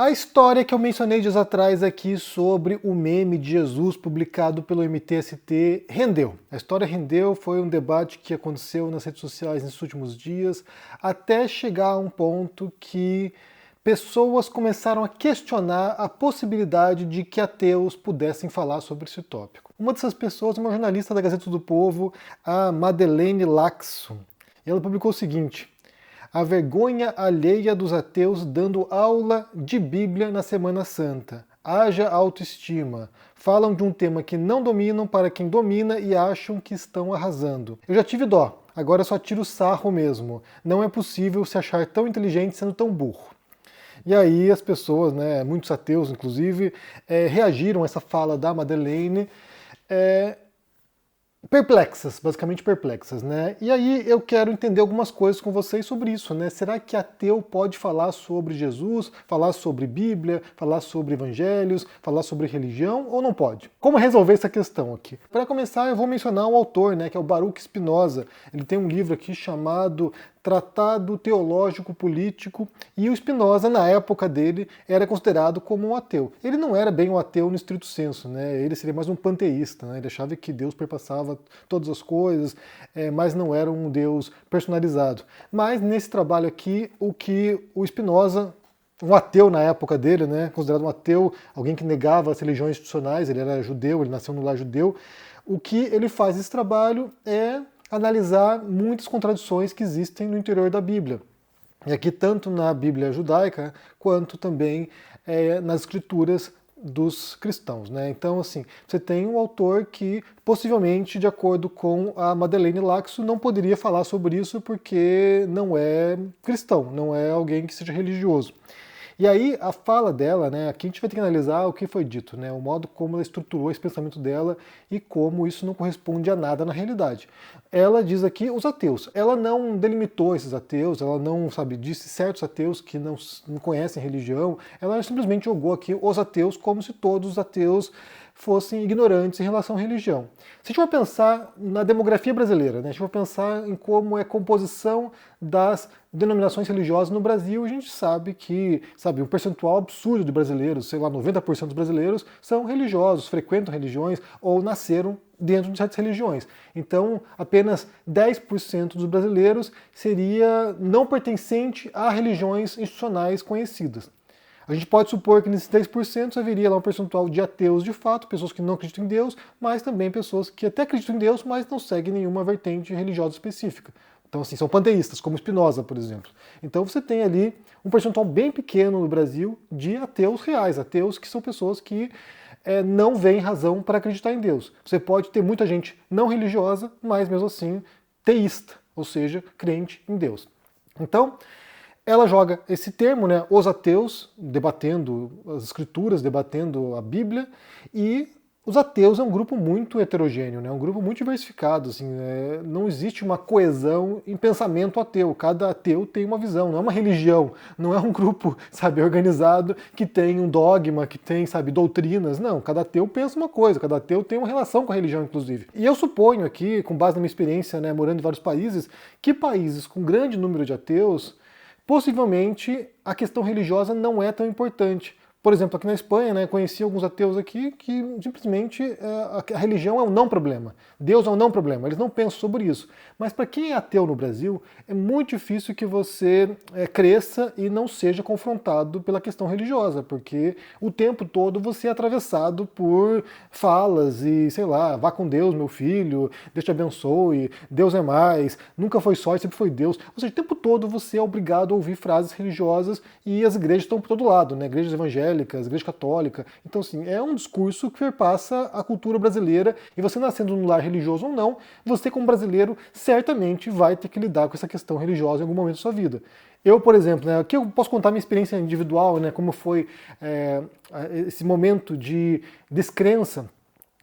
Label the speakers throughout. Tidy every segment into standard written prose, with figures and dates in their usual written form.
Speaker 1: A história que eu mencionei dias atrás aqui sobre o meme de Jesus publicado pelo MTST rendeu. A história rendeu, foi um debate que aconteceu nas redes sociais nesses últimos dias, até chegar a um ponto que pessoas começaram a questionar a possibilidade de que ateus pudessem falar sobre esse tópico. Uma dessas pessoas é uma jornalista da Gazeta do Povo, a Madeleine Laxo. Ela publicou o seguinte: a vergonha alheia dos ateus dando aula de Bíblia na Semana Santa. Haja autoestima. Falam de um tema que não dominam para quem domina e acham que estão arrasando. Eu já tive dó, agora só tiro sarro mesmo. Não é possível se achar tão inteligente sendo tão burro. E aí as pessoas, muitos ateus inclusive, reagiram a essa fala da Madeleine, perplexas, basicamente perplexas, né? E aí eu quero entender algumas coisas com vocês sobre isso, né? Será que ateu pode falar sobre Jesus, falar sobre Bíblia, falar sobre evangelhos, falar sobre religião ou não pode? Como resolver essa questão aqui? Para começar, eu vou mencionar o autor, que é o Baruch Spinoza. Ele tem um livro aqui chamado Tratado Teológico Político, e o Spinoza, na época dele, era considerado como um ateu. Ele não era bem um ateu no estrito senso, ele seria mais um panteísta, ele achava que Deus perpassava todas as coisas, mas não era um Deus personalizado. Mas nesse trabalho aqui, o que o Spinoza, um ateu na época dele, considerado um ateu, alguém que negava as religiões institucionais, ele era judeu, ele nasceu no lar judeu, o que ele faz nesse trabalho é analisar muitas contradições que existem no interior da Bíblia. E aqui tanto na Bíblia judaica, quanto também nas escrituras dos cristãos. Então, assim, você tem um autor que, possivelmente, de acordo com a Madeleine Laxo, não poderia falar sobre isso porque não é cristão, não é alguém que seja religioso. E aí, a fala dela, aqui a gente vai ter que analisar o que foi dito, o modo como ela estruturou esse pensamento dela e como isso não corresponde a nada na realidade. Ela diz aqui os ateus. Ela não delimitou esses ateus, ela não, disse certos ateus que não conhecem religião, ela simplesmente jogou aqui os ateus como se todos os ateus fossem ignorantes em relação à religião. Se a gente for pensar na demografia brasileira, se a gente for pensar em como é a composição das denominações religiosas no Brasil, a gente sabe que, um percentual absurdo de brasileiros, 90% dos brasileiros são religiosos, frequentam religiões ou nasceram dentro de certas religiões. Então, apenas 10% dos brasileiros seria não pertencente a religiões institucionais conhecidas. A gente pode supor que nesses 10% haveria lá um percentual de ateus de fato, pessoas que não acreditam em Deus, mas também pessoas que até acreditam em Deus, mas não seguem nenhuma vertente religiosa específica. Então, assim, são panteístas, como Spinoza, por exemplo. Então você tem ali um percentual bem pequeno no Brasil de ateus reais, ateus que são pessoas que não veem razão para acreditar em Deus. Você pode ter muita gente não religiosa, mas mesmo assim teísta, ou seja, crente em Deus. Então, ela joga esse termo, os ateus, debatendo as escrituras, debatendo a Bíblia, e os ateus é um grupo muito heterogêneo, um grupo muito diversificado, não existe uma coesão em pensamento ateu, cada ateu tem uma visão, não é uma religião, não é um grupo, organizado que tem um dogma, que tem, doutrinas, não, cada ateu pensa uma coisa, cada ateu tem uma relação com a religião, inclusive. E eu suponho aqui, com base na minha experiência, morando em vários países, que países com grande número de ateus, possivelmente a questão religiosa não é tão importante. Por exemplo, aqui na Espanha, conheci alguns ateus aqui que simplesmente a religião é um não problema. Deus é um não problema, eles não pensam sobre isso. Mas para quem é ateu no Brasil, é muito difícil que você cresça e não seja confrontado pela questão religiosa, porque o tempo todo você é atravessado por falas e, vá com Deus, meu filho, Deus te abençoe, Deus é mais, nunca foi só, sempre foi Deus. Ou seja, o tempo todo você é obrigado a ouvir frases religiosas e as igrejas estão por todo lado, igrejas evangélicas, igreja católica. Então, assim, é um discurso que perpassa a cultura brasileira, e você nascendo num lar religioso ou não, você como brasileiro certamente vai ter que lidar com essa questão religiosa em algum momento da sua vida. Eu, por exemplo, aqui eu posso contar minha experiência individual, como foi esse momento de descrença.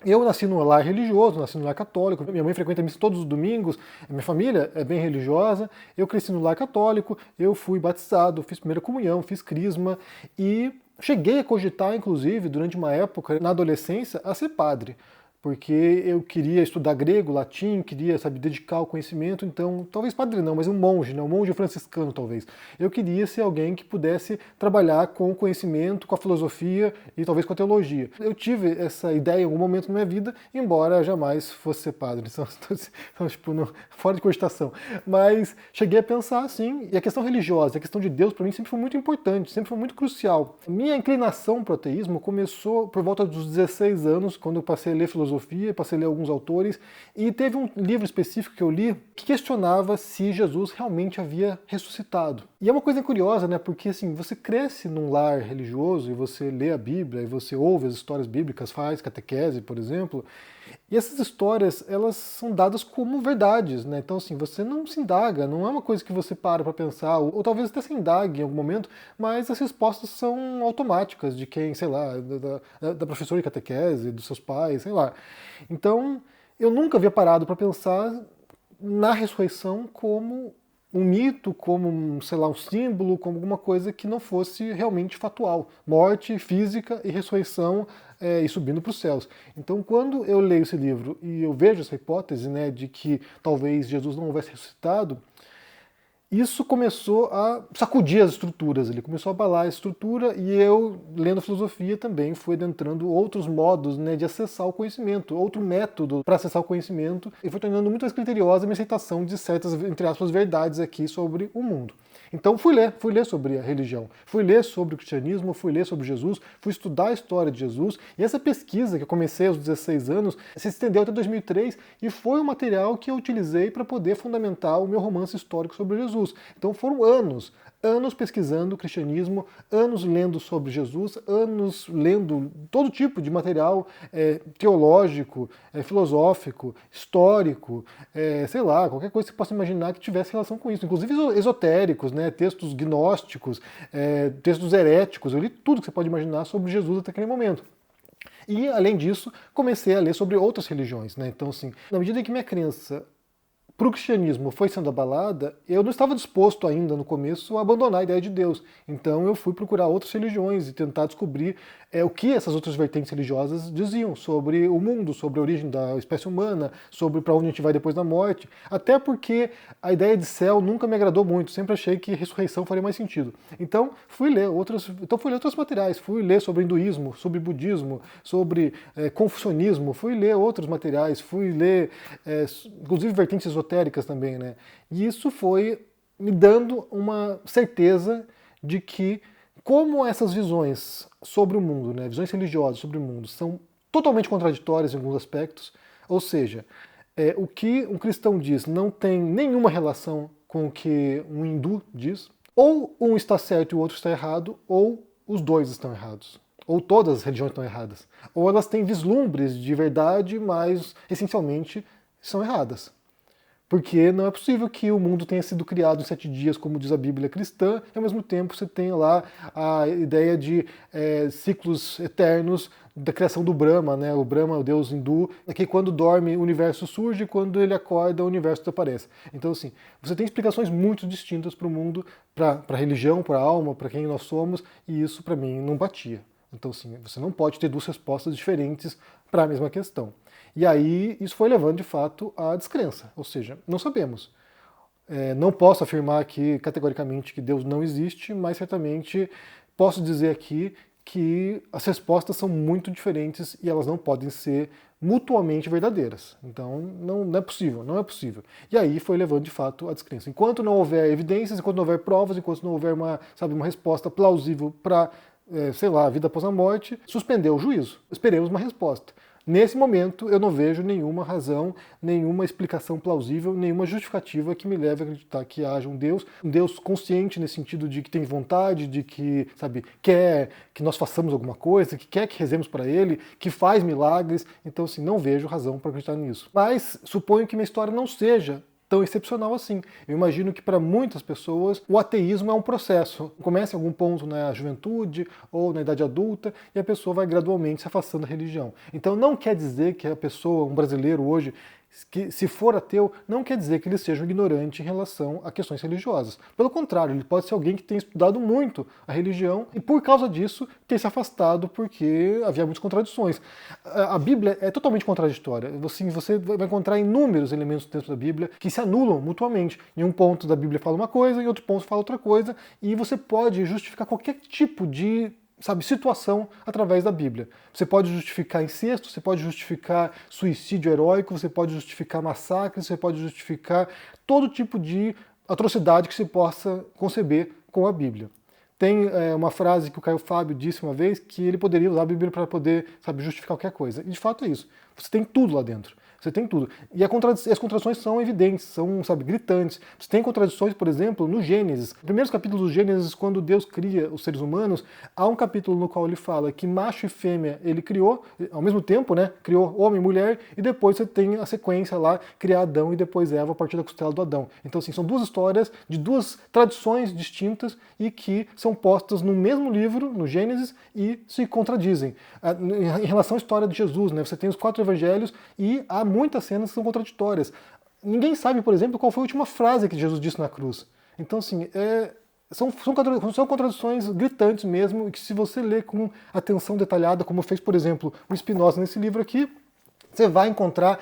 Speaker 1: Eu nasci num lar religioso, nasci num lar católico, minha mãe frequenta a missa todos os domingos, minha família é bem religiosa, eu cresci no lar católico, eu fui batizado, fiz primeira comunhão, fiz crisma e cheguei a cogitar, inclusive, durante uma época, na adolescência, a ser padre. porque eu queria estudar grego, latim, queria, sabe, dedicar ao conhecimento, então, talvez padre não, mas um monge, né, um monge franciscano talvez. Eu queria ser alguém que pudesse trabalhar com o conhecimento, com a filosofia e talvez com a teologia. Eu tive essa ideia em algum momento na minha vida, embora jamais fosse ser padre, então tipo, fora de cogitação. Mas cheguei a pensar assim, e a questão religiosa, a questão de Deus para mim sempre foi muito importante, sempre foi muito crucial. Minha inclinação para o ateísmo começou por volta dos 16 anos, quando eu passei a ler filosofia, passei a ler alguns autores, e teve um livro específico que eu li que questionava se Jesus realmente havia ressuscitado. E é uma coisa curiosa, né? Porque assim, você cresce num lar religioso e você lê a Bíblia e você ouve as histórias bíblicas, faz catequese, por exemplo, e essas histórias, elas são dadas como verdades, né? Então, assim, você não se indaga, não é uma coisa que você para pensar, ou talvez até se indague em algum momento, mas as respostas são automáticas de quem, sei lá, da professora de catequese, dos seus pais, sei lá. Então, eu nunca havia parado para pensar na ressurreição como um mito, como, sei lá, um símbolo, como alguma coisa que não fosse realmente factual. Morte física e ressurreição e subindo para os céus. Então, quando eu leio esse livro e eu vejo essa hipótese, né, de que talvez Jesus não houvesse ressuscitado, isso começou a sacudir as estruturas, ele começou a abalar a estrutura e eu, lendo filosofia, também fui adentrando outros modos, né, de acessar o conhecimento, outro método para acessar o conhecimento, e foi tornando muito mais criteriosa a minha aceitação de certas, entre aspas, verdades aqui sobre o mundo. Então fui ler sobre a religião, fui ler sobre o cristianismo, fui ler sobre Jesus, fui estudar a história de Jesus, e essa pesquisa que eu comecei aos 16 anos se estendeu até 2003 e foi um material que eu utilizei para poder fundamentar o meu romance histórico sobre Jesus. Então foram anos pesquisando o cristianismo, anos lendo sobre Jesus, anos lendo todo tipo de material teológico, filosófico, histórico, sei lá, qualquer coisa que você possa imaginar que tivesse relação com isso. Inclusive esotéricos, né, textos gnósticos, textos heréticos, eu li tudo que você pode imaginar sobre Jesus até aquele momento. E, além disso, comecei a ler sobre outras religiões, né? Então, assim, na medida em que minha crença para o cristianismo foi sendo abalada, eu não estava disposto ainda no começo a abandonar a ideia de Deus. Então eu fui procurar outras religiões e tentar descobrir o que essas outras vertentes religiosas diziam sobre o mundo, sobre a origem da espécie humana, sobre para onde a gente vai depois da morte. Até porque a ideia de céu nunca me agradou muito, sempre achei que ressurreição faria mais sentido. Então fui ler outros materiais, fui ler sobre hinduísmo, sobre budismo, sobre confucionismo, fui ler outros materiais, fui ler inclusive vertentes esotéricas também, né? E isso foi me dando uma certeza de que, como essas visões sobre o mundo, né, visões religiosas sobre o mundo, são totalmente contraditórias em alguns aspectos, ou seja, o que um cristão diz não tem nenhuma relação com o que um hindu diz, ou um está certo e o outro está errado, ou os dois estão errados. Ou todas as religiões estão erradas. Ou elas têm vislumbres de verdade, mas essencialmente são erradas. Porque não é possível que o mundo tenha sido criado em 7 dias, como diz a Bíblia cristã, e ao mesmo tempo você tenha lá a ideia de ciclos eternos da criação do Brahma, né? O Brahma, o deus hindu, é que quando dorme o universo surge, e quando ele acorda o universo desaparece. Então, assim, você tem explicações muito distintas para o mundo, para a religião, para a alma, para quem nós somos, e isso para mim não batia. Então, assim, você não pode ter duas respostas diferentes para a mesma questão. E aí isso foi levando de fato à descrença, ou seja, não sabemos. Não posso afirmar aqui categoricamente que Deus não existe, mas certamente posso dizer aqui que as respostas são muito diferentes e elas não podem ser mutuamente verdadeiras. Então não é possível, não é possível. E aí foi levando de fato à descrença. Enquanto não houver evidências, enquanto não houver provas, enquanto não houver uma resposta plausível para, sei lá, a vida após a morte, suspendeu o juízo. Esperemos uma resposta. Nesse momento, eu não vejo nenhuma razão, nenhuma explicação plausível, nenhuma justificativa que me leve a acreditar que haja um Deus consciente nesse sentido de que tem vontade, de que, sabe, quer que nós façamos alguma coisa, que quer que rezemos para Ele, que faz milagres. Então, assim, não vejo razão para acreditar nisso. Mas suponho que minha história não seja tão excepcional assim. Eu imagino que para muitas pessoas o ateísmo é um processo. Começa em algum ponto na juventude ou na idade adulta e a pessoa vai gradualmente se afastando da religião. Então não quer dizer que a pessoa, um brasileiro hoje, que, se for ateu, não quer dizer que ele seja um ignorante em relação a questões religiosas. Pelo contrário, ele pode ser alguém que tenha estudado muito a religião e, por causa disso, ter se afastado porque havia muitas contradições. A Bíblia é totalmente contraditória. Você vai encontrar inúmeros elementos dentro da Bíblia que se anulam mutuamente. Em um ponto da Bíblia fala uma coisa, em outro ponto fala outra coisa, e você pode justificar qualquer tipo de situação através da Bíblia. Você pode justificar incesto, você pode justificar suicídio heróico, você pode justificar massacres, você pode justificar todo tipo de atrocidade que se possa conceber com a Bíblia. Tem uma frase que o Caio Fábio disse uma vez, que ele poderia usar a Bíblia para poder, justificar qualquer coisa. E de fato é isso. Você tem tudo lá dentro. Você tem tudo. E as contradições são evidentes, são, gritantes. Você tem contradições, por exemplo, no Gênesis. Nos primeiros capítulos do Gênesis, quando Deus cria os seres humanos, há um capítulo no qual ele fala que macho e fêmea ele criou, ao mesmo tempo, né? Criou homem e mulher, e depois você tem a sequência lá, criar Adão e depois Eva a partir da costela do Adão. Então, assim, são duas histórias de duas tradições distintas e que são postas no mesmo livro, no Gênesis, e se contradizem. Em relação à história de Jesus, né? Você tem os 4 evangelhos e há muitas cenas que são contraditórias. Ninguém sabe, por exemplo, qual foi a última frase que Jesus disse na cruz. Então, assim, são contradições gritantes mesmo, e que se você ler com atenção detalhada, como fez, por exemplo, o Spinoza nesse livro aqui, você vai encontrar,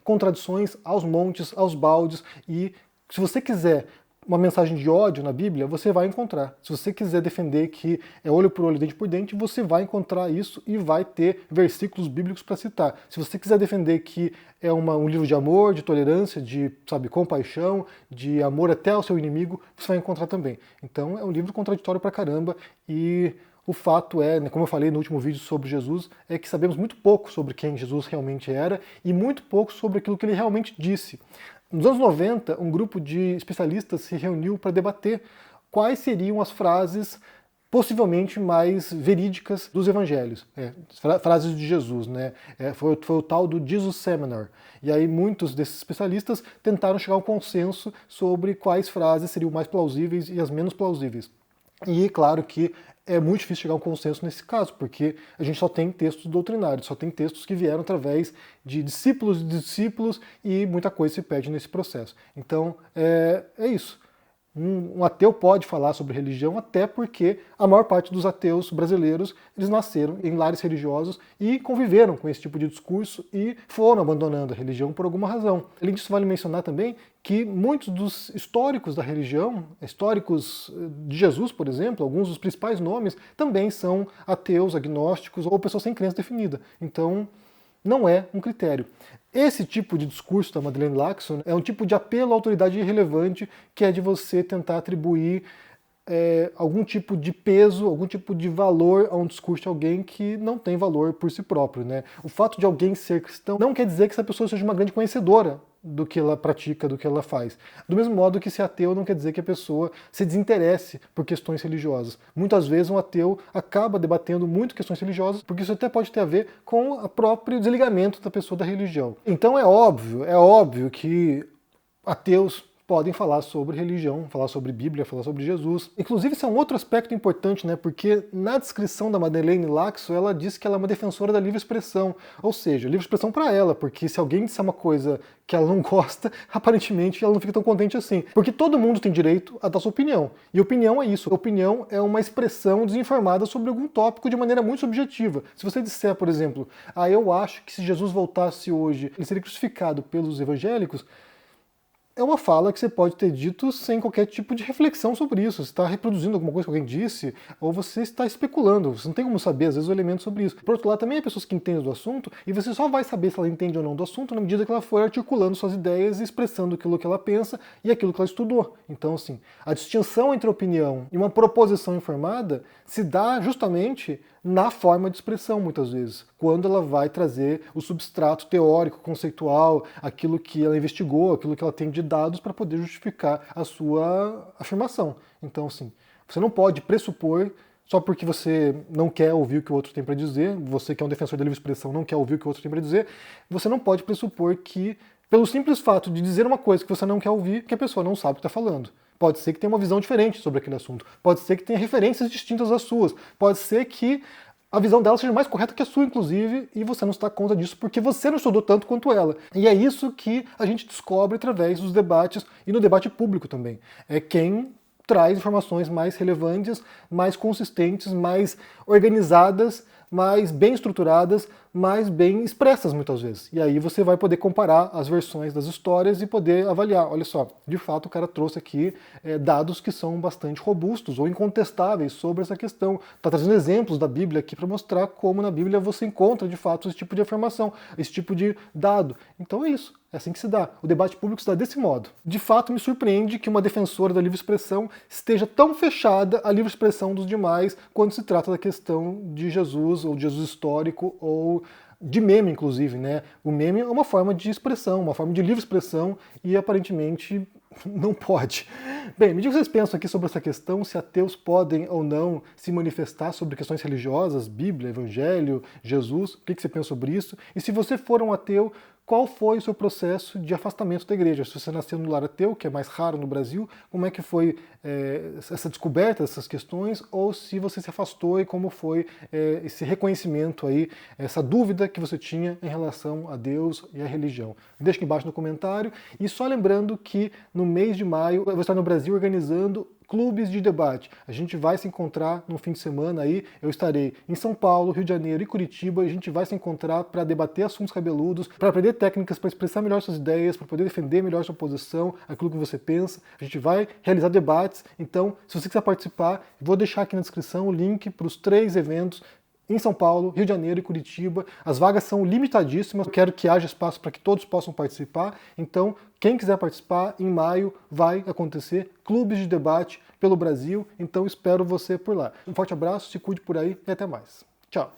Speaker 1: contradições aos montes, aos baldes, e se você quiser uma mensagem de ódio na Bíblia, você vai encontrar. Se você quiser defender que é olho por olho, dente por dente, você vai encontrar isso e vai ter versículos bíblicos para citar. Se você quiser defender que é um livro de amor, de tolerância, de, compaixão, de amor até ao seu inimigo, você vai encontrar também. Então é um livro contraditório pra caramba, e o fato é, como eu falei no último vídeo sobre Jesus, é que sabemos muito pouco sobre quem Jesus realmente era e muito pouco sobre aquilo que ele realmente disse. Nos anos 90, um grupo de especialistas se reuniu para debater quais seriam as frases possivelmente mais verídicas dos evangelhos, frases de Jesus, né? Foi o tal do Jesus Seminar. E aí muitos desses especialistas tentaram chegar a um consenso sobre quais frases seriam mais plausíveis e as menos plausíveis. E claro que é muito difícil chegar a um consenso nesse caso, porque a gente só tem textos doutrinários, só tem textos que vieram através de discípulos de discípulos, e muita coisa se perde nesse processo. Então, é isso. Um ateu pode falar sobre religião, até porque a maior parte dos ateus brasileiros, eles nasceram em lares religiosos e conviveram com esse tipo de discurso e foram abandonando a religião por alguma razão. Além disso, vale mencionar também que muitos dos históricos da religião, históricos de Jesus, por exemplo, alguns dos principais nomes, também são ateus, agnósticos ou pessoas sem crença definida. Então, não é um critério. Esse tipo de discurso da Madeleine Lacson é um tipo de apelo à autoridade irrelevante, que é de você tentar atribuir algum tipo de peso, algum tipo de valor a um discurso de alguém que não tem valor por si próprio, né? O fato de alguém ser cristão não quer dizer que essa pessoa seja uma grande conhecedora do que ela pratica, do que ela faz. Do mesmo modo que ser ateu não quer dizer que a pessoa se desinteresse por questões religiosas. Muitas vezes um ateu acaba debatendo muito questões religiosas, porque isso até pode ter a ver com o próprio desligamento da pessoa da religião. Então é óbvio que ateus podem falar sobre religião, falar sobre Bíblia, falar sobre Jesus. Inclusive, esse é um outro aspecto importante, né? Porque na descrição da Madeleine Lacson, ela diz que ela é uma defensora da livre expressão. Ou seja, livre expressão para ela, porque se alguém disser uma coisa que ela não gosta, aparentemente ela não fica tão contente assim. Porque todo mundo tem direito a dar sua opinião. E opinião é isso. Opinião é uma expressão desinformada sobre algum tópico de maneira muito subjetiva. Se você disser, por exemplo, eu acho que se Jesus voltasse hoje, ele seria crucificado pelos evangélicos, é uma fala que você pode ter dito sem qualquer tipo de reflexão sobre isso. Você está reproduzindo alguma coisa que alguém disse, ou você está especulando. Você não tem como saber, às vezes, o elemento sobre isso. Por outro lado, também há pessoas que entendem do assunto, e você só vai saber se ela entende ou não do assunto na medida que ela for articulando suas ideias e expressando aquilo que ela pensa e aquilo que ela estudou. Então, assim, a distinção entre opinião e uma proposição informada se dá justamente na forma de expressão, muitas vezes, quando ela vai trazer o substrato teórico, conceitual, aquilo que ela investigou, aquilo que ela tem de dados para poder justificar a sua afirmação. Então, assim, você não pode pressupor, só porque você não quer ouvir o que o outro tem para dizer, você que é um defensor da livre expressão não quer ouvir o que o outro tem para dizer, você não pode pressupor que, pelo simples fato de dizer uma coisa que você não quer ouvir, que a pessoa não sabe o que está falando. Pode ser que tenha uma visão diferente sobre aquele assunto. Pode ser que tenha referências distintas às suas. Pode ser que a visão dela seja mais correta que a sua, inclusive, e você não se dá conta disso porque você não estudou tanto quanto ela. E é isso que a gente descobre através dos debates e no debate público também. É quem traz informações mais relevantes, mais consistentes, mais organizadas, mais bem estruturadas, mais bem expressas muitas vezes. E aí você vai poder comparar as versões das histórias e poder avaliar. Olha só, de fato o cara trouxe aqui dados que são bastante robustos ou incontestáveis sobre essa questão. Está trazendo exemplos da Bíblia aqui para mostrar como na Bíblia você encontra de fato esse tipo de afirmação, esse tipo de dado. Então é isso. É assim que se dá. O debate público se dá desse modo. De fato, me surpreende que uma defensora da livre expressão esteja tão fechada à livre expressão dos demais quando se trata da questão de Jesus, ou de Jesus histórico, ou de meme, inclusive, né? O meme é uma forma de expressão, uma forma de livre expressão, e aparentemente não pode. Bem, me diga o que vocês pensam aqui sobre essa questão, se ateus podem ou não se manifestar sobre questões religiosas, Bíblia, Evangelho, Jesus, o que você pensa sobre isso? E se você for um ateu, qual foi o seu processo de afastamento da igreja? Se você nasceu no lar ateu, que é mais raro no Brasil, como é que foi essa descoberta dessas questões? Ou se você se afastou e como foi esse reconhecimento aí, essa dúvida que você tinha em relação a Deus e a religião? Deixa aqui embaixo no comentário. E só lembrando que no mês de maio eu vou estar no Brasil organizando clubes de debate. A gente vai se encontrar no fim de semana aí, eu estarei em São Paulo, Rio de Janeiro e Curitiba, e a gente vai se encontrar para debater assuntos cabeludos, para aprender técnicas para expressar melhor suas ideias, para poder defender melhor sua posição, aquilo que você pensa. A gente vai realizar debates, então se você quiser participar, vou deixar aqui na descrição o link para os 3 eventos em São Paulo, Rio de Janeiro e Curitiba. As vagas são limitadíssimas, eu quero que haja espaço para que todos possam participar. Então, quem quiser participar, em maio vai acontecer clubes de debate pelo Brasil, então espero você por lá. Um forte abraço, se cuide por aí e até mais. Tchau.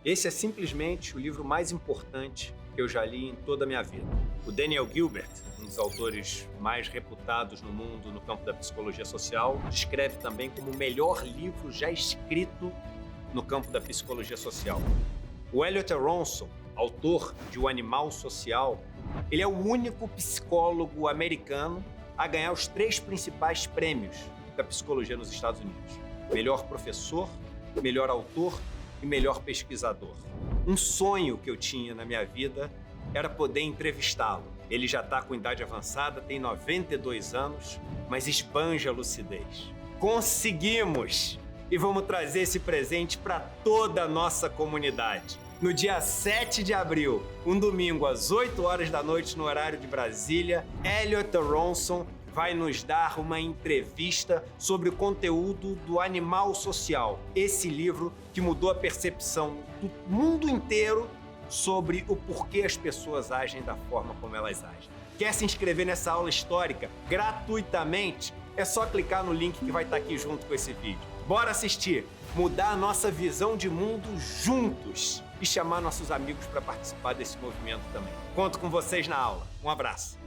Speaker 2: Esse é simplesmente o livro mais importante que eu já li em toda a minha vida. O Daniel Gilbert, um dos autores mais reputados no mundo no campo da psicologia social, descreve também como o melhor livro já escrito no campo da psicologia social. O Elliot Aronson, autor de O Animal Social, ele é o único psicólogo americano a ganhar os 3 principais prêmios da psicologia nos Estados Unidos: melhor professor, melhor autor e melhor pesquisador. Um sonho que eu tinha na minha vida era poder entrevistá-lo. Ele já está com idade avançada, tem 92 anos, mas esbanja a lucidez. Conseguimos! E vamos trazer esse presente para toda a nossa comunidade. No dia 7 de abril, um domingo às 8 horas da noite no horário de Brasília, Elliot Aronson vai nos dar uma entrevista sobre o conteúdo do Animal Social, esse livro que mudou a percepção do mundo inteiro sobre o porquê as pessoas agem da forma como elas agem. Quer se inscrever nessa aula histórica gratuitamente? É só clicar no link que vai estar aqui junto com esse vídeo. Bora assistir, mudar a nossa visão de mundo juntos e chamar nossos amigos para participar desse movimento também. Conto com vocês na aula. Um abraço.